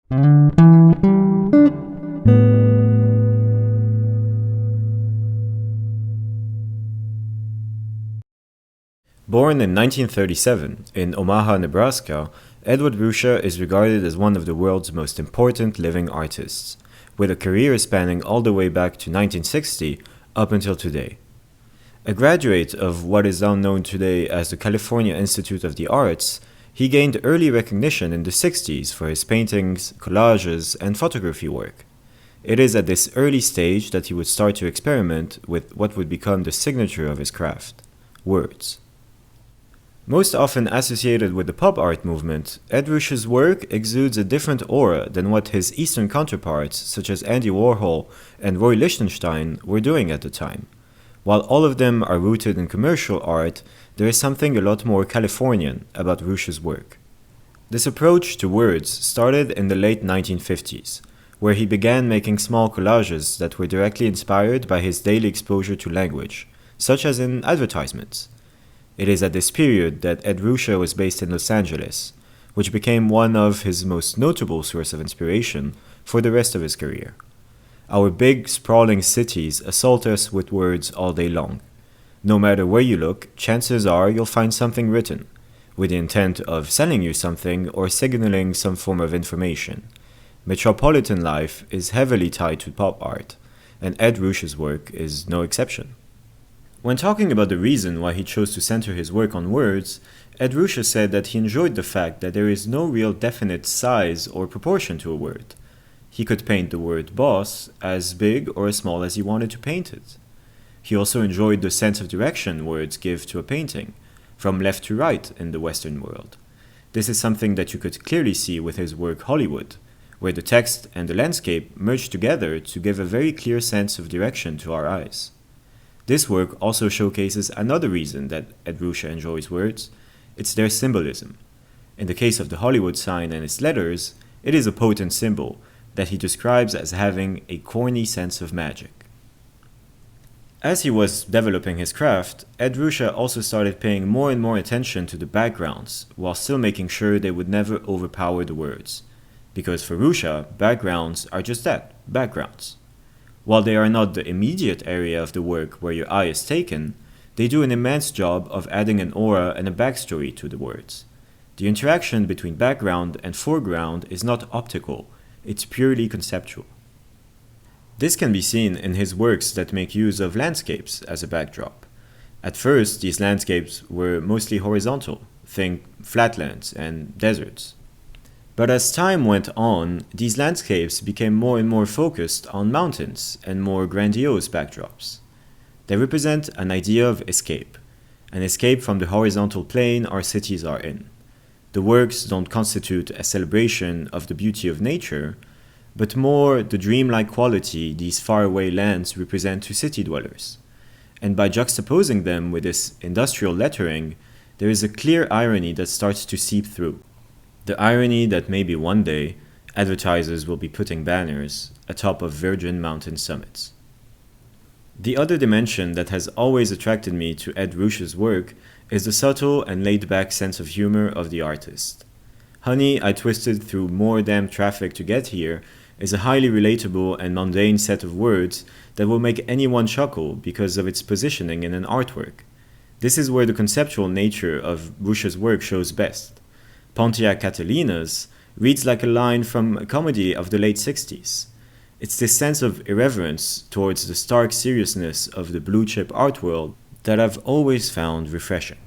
Born in 1937 in Omaha, Nebraska, Ed Ruscha is regarded as one of the world's most important living artists, with a career spanning all the way back to 1960 up until today. A graduate of what is now known today as the California Institute of the Arts, he gained early recognition in the 60s for his paintings, collages, and photography work. It is at this early stage that he would start to experiment with what would become the signature of his craft: words. Most often associated with the pop art movement, Ed Ruscha's work exudes a different aura than what his Eastern counterparts, such as Andy Warhol and Roy Lichtenstein, were doing at the time. While all of them are rooted in commercial art, there is something a lot more Californian about Ruscha's work. This approach to words started in the late 1950s, where he began making small collages that were directly inspired by his daily exposure to language, such as in advertisements. It is at this period that Ed Ruscha was based in Los Angeles, which became one of his most notable sources of inspiration for the rest of his career. Our big, sprawling cities assault us with words all day long. No matter where you look, chances are you'll find something written, with the intent of selling you something or signaling some form of information. Metropolitan life is heavily tied to pop art, and Ed Ruscha's work is no exception. When talking about the reason why he chose to center his work on words, Ed Ruscha said that he enjoyed the fact that there is no real definite size or proportion to a word. He could paint the word boss as big or as small as he wanted to paint it. He also enjoyed the sense of direction words give to a painting, from left to right in the Western world. This is something that you could clearly see with his work Hollywood, where the text and the landscape merge together to give a very clear sense of direction to our eyes. This work also showcases another reason that Ed Ruscha enjoys words: it's their symbolism. In the case of the Hollywood sign and its letters, it is a potent symbol that he describes as having a corny sense of magic. As he was developing his craft, Ed Ruscha also started paying more and more attention to the backgrounds, while still making sure they would never overpower the words. Because for Ruscha, backgrounds are just that, backgrounds. While they are not the immediate area of the work where your eye is taken, they do an immense job of adding an aura and a backstory to the words. The interaction between background and foreground is not optical, it's purely conceptual. This can be seen in his works that make use of landscapes as a backdrop. At first, these landscapes were mostly horizontal, think flatlands and deserts. But as time went on, these landscapes became more and more focused on mountains and more grandiose backdrops. They represent an idea of escape, an escape from the horizontal plane our cities are in. The works don't constitute a celebration of the beauty of nature, but more the dreamlike quality these faraway lands represent to city dwellers. And by juxtaposing them with this industrial lettering, there is a clear irony that starts to seep through. The irony that maybe one day, advertisers will be putting banners atop of virgin mountain summits. The other dimension that has always attracted me to Ed Ruscha's work is the subtle and laid-back sense of humor of the artist. Honey, I Twisted Through More Damn Traffic to Get Here is a highly relatable and mundane set of words that will make anyone chuckle because of its positioning in an artwork. This is where the conceptual nature of Ruscha's work shows best. Pontiac Catalinas reads like a line from a comedy of the late 60s. It's this sense of irreverence towards the stark seriousness of the blue-chip art world that I've always found refreshing.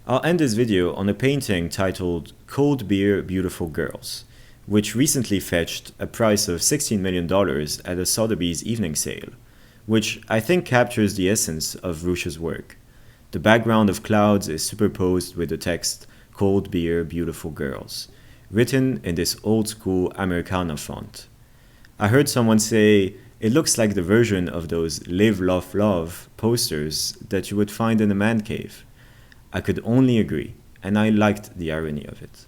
I'll end this video on a painting titled Cold Beer, Beautiful Girls, which recently fetched a price of $16 million at a Sotheby's evening sale, which I think captures the essence of Ruscha's work. The background of clouds is superposed with the text Cold Beer, Beautiful Girls, written in this old-school Americana font. I heard someone say it looks like the version of those Live, Love, Love posters that you would find in a man cave. I could only agree, and I liked the irony of it.